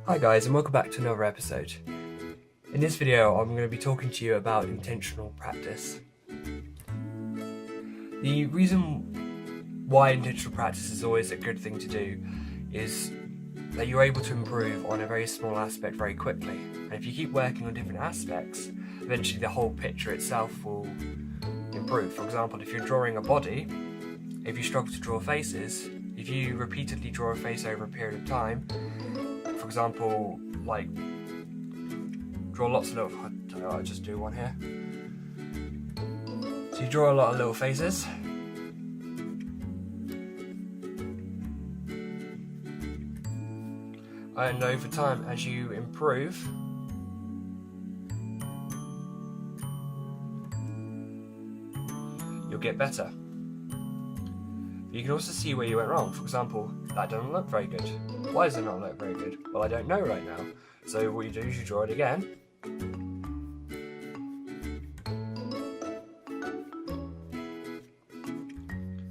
Hi guys, and welcome back to another episode. In this video I'm going to be talking to you about intentional practice. The reason why intentional practice is always a good thing to do is that you're able to improve on a very small aspect very quickly. And if you keep working on different aspects, eventually the whole picture itself will improve. For example, if you're drawing a body, if you struggle to draw faces, if you repeatedly draw a face over a period of time, for example, like draw lots of little, I'll just do one here. So you draw a lot of little faces. And over time, as you improve, you'll get better. But you can also see where you went wrong. For example, that doesn't look very good. Why does it not look very good? Well, I don't know right now. So what you do is you draw it again.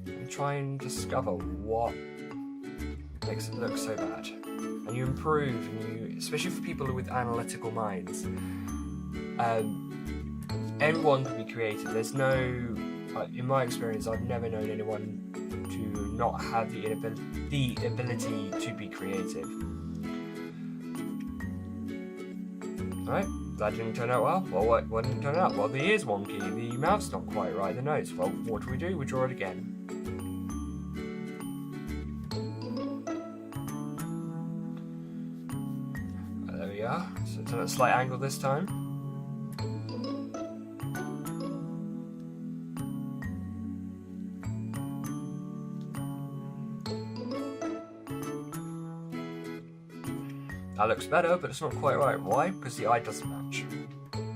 And try and discover what makes it look so bad. And you improve, and especially for people with analytical minds, everyone can be creative. There's no, in my experience, I've never known anyone to not have the ability to be creative. Alright, that didn't turn out well. Well, what didn't turn out? Well, the ear's wonky, the mouth's not quite right, the nose. Well, what do? We draw it again. There we are. So turn at a slight angle this time. That looks better, but it's not quite right. Why? Because the eye doesn't match.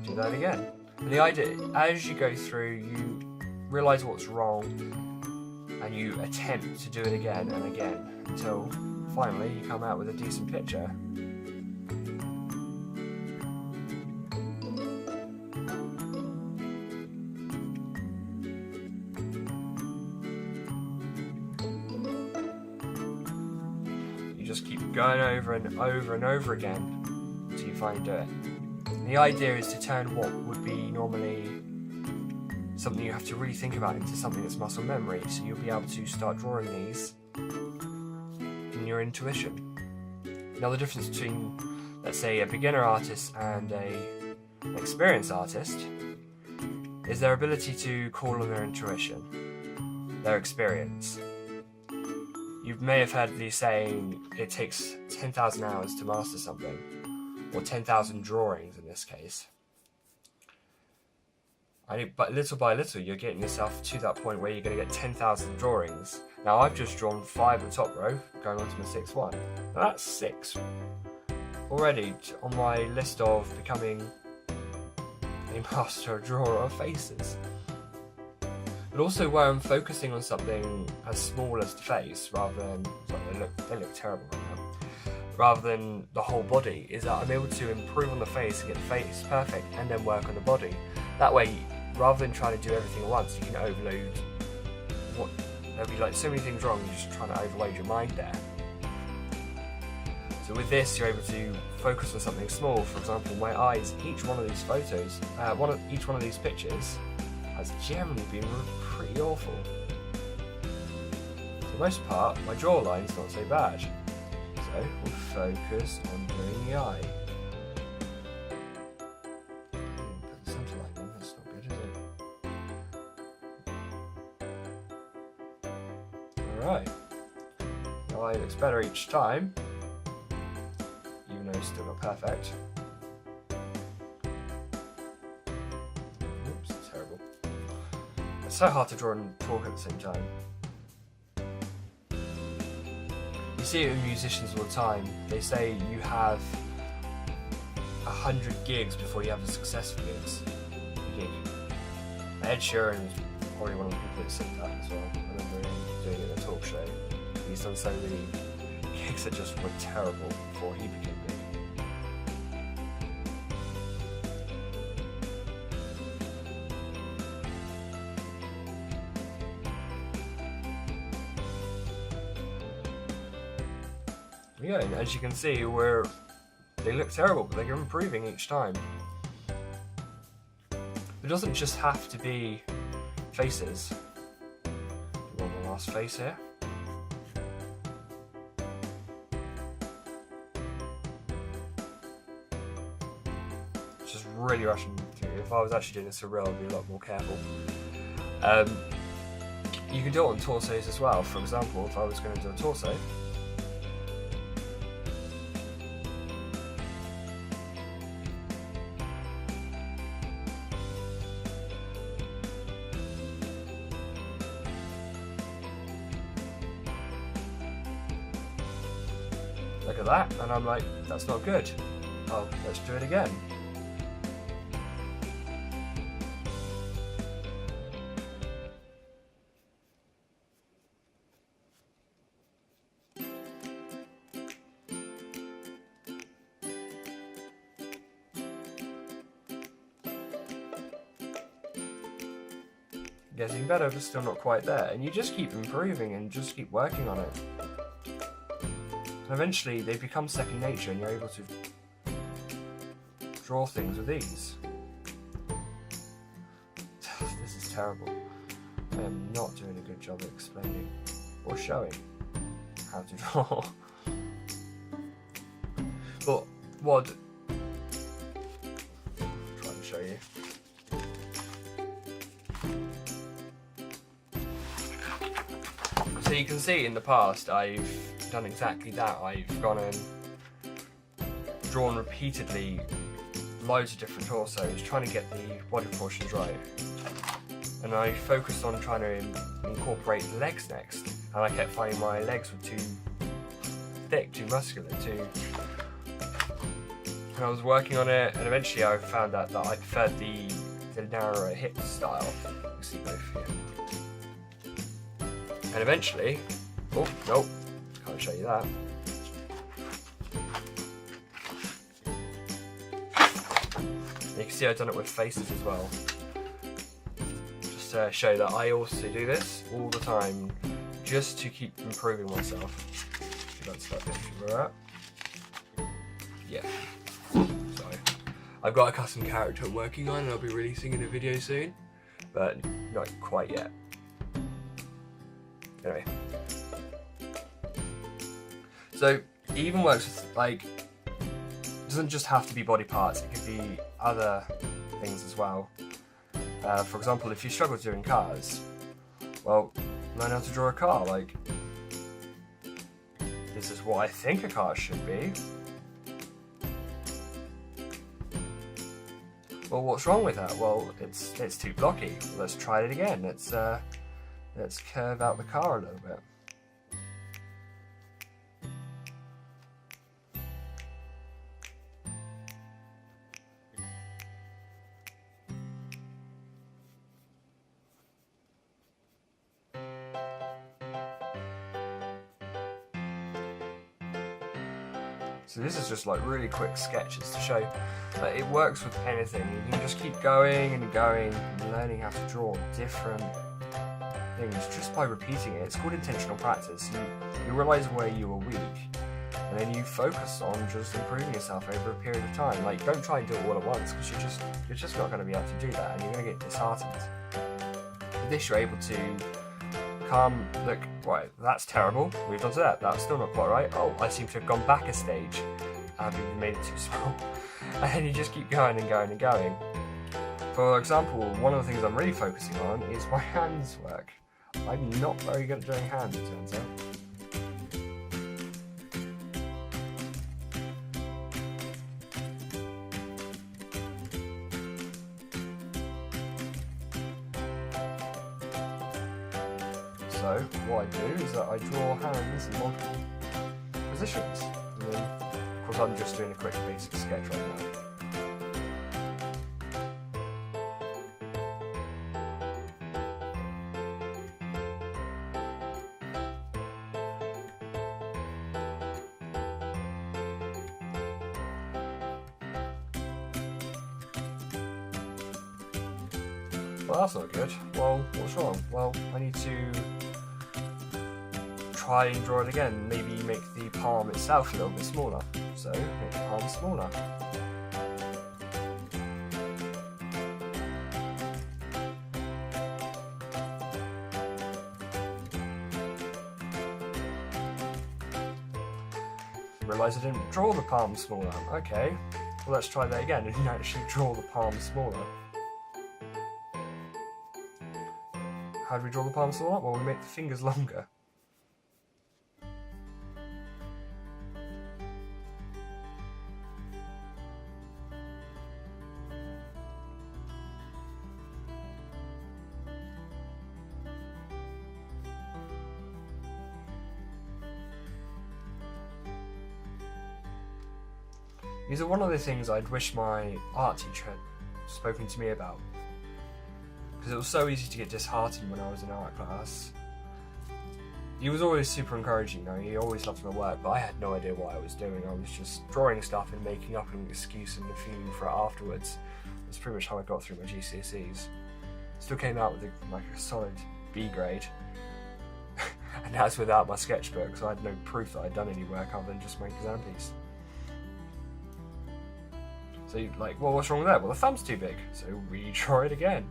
Do that again. And the idea, as you go through, you realise what's wrong, and you attempt to do it again and again until finally you come out with a decent picture. Just keep going over and over and over again until you finally do it. And the idea is to turn what would be normally something you have to really think about into something that's muscle memory, so you'll be able to start drawing these in your intuition. Now the difference between, let's say, a beginner artist and an experienced artist is their ability to call on their intuition, their experience. You may have heard the saying, it takes 10,000 hours to master something, or 10,000 drawings in this case. But little by little, you're getting yourself to that point where you're going to get 10,000 drawings. Now, I've just drawn 5 in the top row, going on to my 6th one. Now, that's 6 already on my list of becoming a master drawer of faces. But also where I'm focusing on something as small as the face, rather than, sorry, they look terrible right now, rather than the whole body, is that I'm able to improve on the face and get the face perfect and then work on the body. That way, rather than trying to do everything at once, you can overload there'll be like so many things wrong, you're just trying to overload your mind there. So with this, you're able to focus on something small. For example, my eyes, each one of these photos, each one of these pictures has generally been pretty awful. For the most part, my jawline's not so bad. So we'll focus on doing the eye. Put the centre line on, that's not good, is it? Alright. The eye looks better each time, even though it's still not perfect. It's so hard to draw and talk at the same time. You see it with musicians all the time. They say you have 100 gigs before you have a successful gig. Ed Sheeran is probably one of the people that said that as well. I remember him doing it in a talk show. He's done so many gigs that just were terrible before he became big. Yeah, and as you can see, we're they look terrible, but they're improving each time. It doesn't just have to be faces. Draw the last face here. Just really rushing through. If I was actually doing this for real, I'd be a lot more careful. You can do it on torsos as well. For example, if I was going to do a torso, look at that, and I'm like, that's not good. Oh, let's do it again. Getting better, but still not quite there. And you just keep improving and just keep working on it. And eventually they become second nature and you're able to draw things with ease. This is terrible. I am not doing a good job of explaining or showing how to draw. But what I'm trying to show you. So you can see in the past I've done exactly that. I've gone and drawn repeatedly loads of different torsos trying to get the body proportions right. And I focused on trying to incorporate the legs next. And I kept finding my legs were too thick, too muscular, too... And I was working on it, and eventually I found out that I preferred the narrower hip style. You can see both here. And eventually, oh, nope, can't show you that. And you can see I've done it with faces as well. Just to show that I also do this all the time, just to keep improving myself. That's that picture we're at. Yeah. Sorry. I've got a custom character I'm working on and I'll be releasing in a video soon, but not quite yet. Anyway, so it even works with, like, it doesn't just have to be body parts, it could be other things as well. For example, if you struggle doing cars, well, learn how to draw a car. Like, this is what I think a car should be. Well, what's wrong with that? Well, it's too blocky. Let's try it again. Let's curve out the car a little bit. So this is just like really quick sketches to show that it works with anything. You can just keep going and going and learning how to draw different things just by repeating it. It's called intentional practice. You realise where you are weak, and then you focus on just improving yourself over a period of time. Like, don't try and do it all at once, because you're just not going to be able to do that, and you're going to get disheartened. With this, you're able to look, right, that's terrible, moved on to that, that's still not quite right, oh, I seem to have gone back a stage, I've even made it too small, and then you just keep going and going and going. For example, one of the things I'm really focusing on is my hands work. I'm not very good at doing hands, it turns out. So, what I do is that I draw hands in multiple positions. And then, of course, I'm just doing a quick basic sketch right now. Well, that's not good. Well, what's wrong? Well, I need to try and draw it again. Maybe make the palm itself a little bit smaller. so make the palm smaller. Realise I didn't draw the palm smaller. Okay, well let's try that again and actually draw the palm smaller. How do we draw the palm smaller? Well, we make the fingers longer. These are one of the things I'd wish my art teacher had spoken to me about. Because it was so easy to get disheartened when I was in art class. He was always super encouraging though, he always loved my work, but I had no idea what I was doing. I was just drawing stuff and making up an excuse and a feeling for it afterwards. That's pretty much how I got through my GCSEs. Still came out with a solid B grade. And that's without my sketchbook, so I had no proof that I'd done any work other than just my exam piece. So you're like, well, what's wrong with that? Well, the thumb's too big, so redraw it again.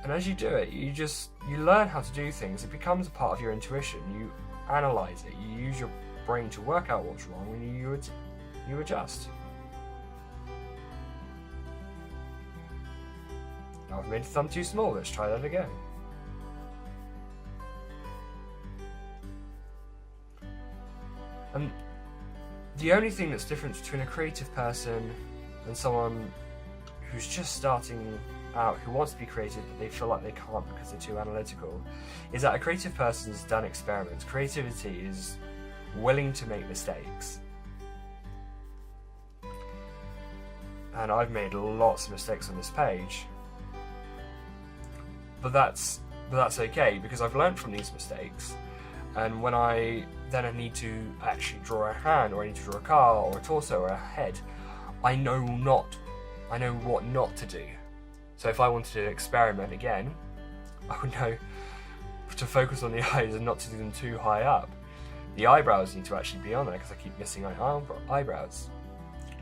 And as you do it, you learn how to do things. It becomes a part of your intuition. You analyse it. You use your brain to work out what's wrong, and you adjust. Now I've made the thumb too small. Let's try that again. And the only thing that's different between a creative person and someone who's just starting out, who wants to be creative but they feel like they can't because they're too analytical, is that a creative person has done experiments. Creativity is willing to make mistakes. And I've made lots of mistakes on this page. But that's okay, because I've learned from these mistakes. And when I need to actually draw a hand, or I need to draw a car, or a torso, or a head, I know what not to do. So if I wanted to experiment again, I would know to focus on the eyes and not to do them too high up. The eyebrows need to actually be on there, because I keep missing my eyebrows.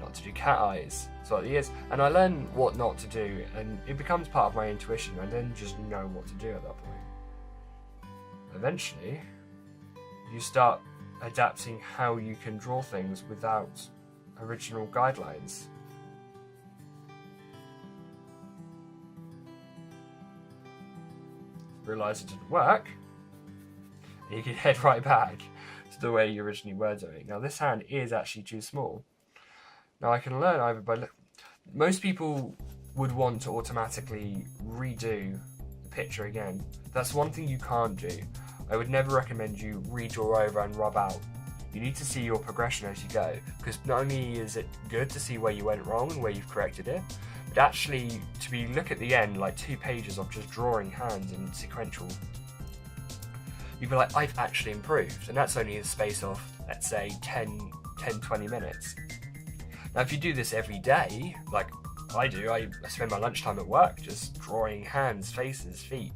Not to do cat eyes, so like the ears. And I learn what not to do, and it becomes part of my intuition. I then just know what to do at that point. Eventually, you start adapting how you can draw things without original guidelines. Realise it didn't work, and you can head right back to the way you originally were doing. Now this hand is actually too small. Now I can learn either by most people would want to automatically redo the picture again. That's one thing you can't do. I would never recommend you redraw over and rub out. You need to see your progression as you go, because not only is it good to see where you went wrong and where you've corrected it, but actually to look at the end, like 2 pages of just drawing hands in sequential, you'd be like, I've actually improved. And that's only in the space of, let's say, 10-20 minutes. Now if you do this every day, like I do, I spend my lunchtime at work just drawing hands, faces, feet,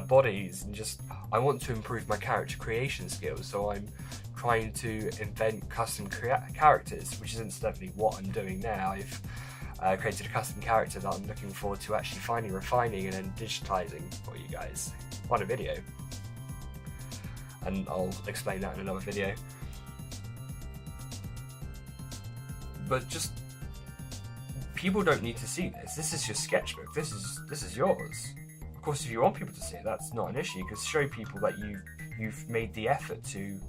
bodies, and I want to improve my character creation skills, so I'm trying to invent custom characters, which is incidentally what I'm doing now. I've created a custom character that I'm looking forward to actually finding, refining, and then digitizing for you guys on a video. And I'll explain that in another video. But just, people don't need to see this. This is your sketchbook. This is yours. Of course, if you want people to see it, that's not an issue, because show people that you've made the effort to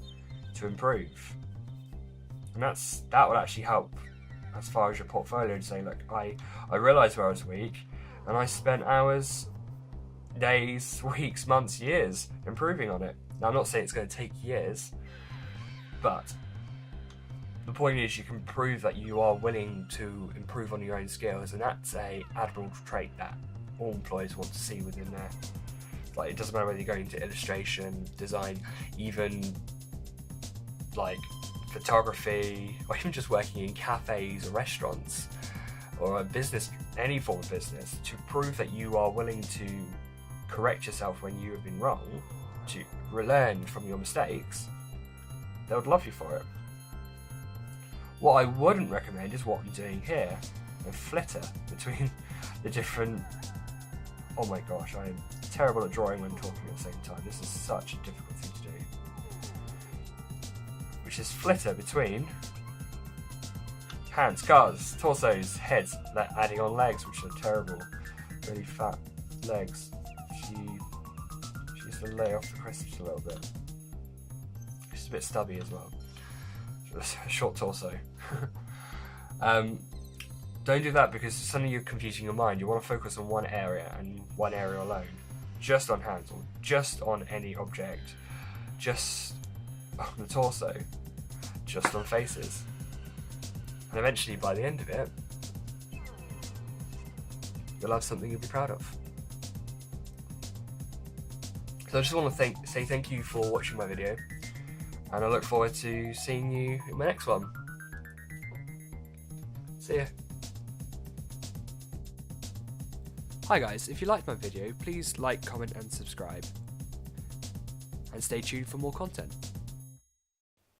improve, and that will actually help as far as your portfolio, to say, look, I realised where I was weak, and I spent hours, days, weeks, months, years improving on it. Now I'm not saying it's going to take years, but the point is you can prove that you are willing to improve on your own skills, and that's a admirable trait that all employers want to see within there. Like, it doesn't matter whether you're going to illustration, design, even like photography, or even just working in cafes or restaurants, or a business, any form of business, to prove that you are willing to correct yourself when you have been wrong, to learn from your mistakes. They would love you for it. What I wouldn't recommend is what I'm doing here, and flitter between the different... Oh my gosh, I am terrible at drawing when talking at the same time. This is such a difficult thing to do. Which is flitter between hands, cars, torsos, heads, adding on legs, which are terrible. Really fat legs. She needs to lay off the crisps a little bit. She's a bit stubby as well. Short torso. Don't do that because suddenly you're confusing your mind. You want to focus on one area and one area alone. Just on hands or just on any object. Just on the torso. Just on faces. And eventually by the end of it, you'll have something you'll be proud of. So I just want to say thank you for watching my video. And I look forward to seeing you in my next one. See ya. Hi guys, if you liked my video, please like, comment and subscribe. And stay tuned for more content.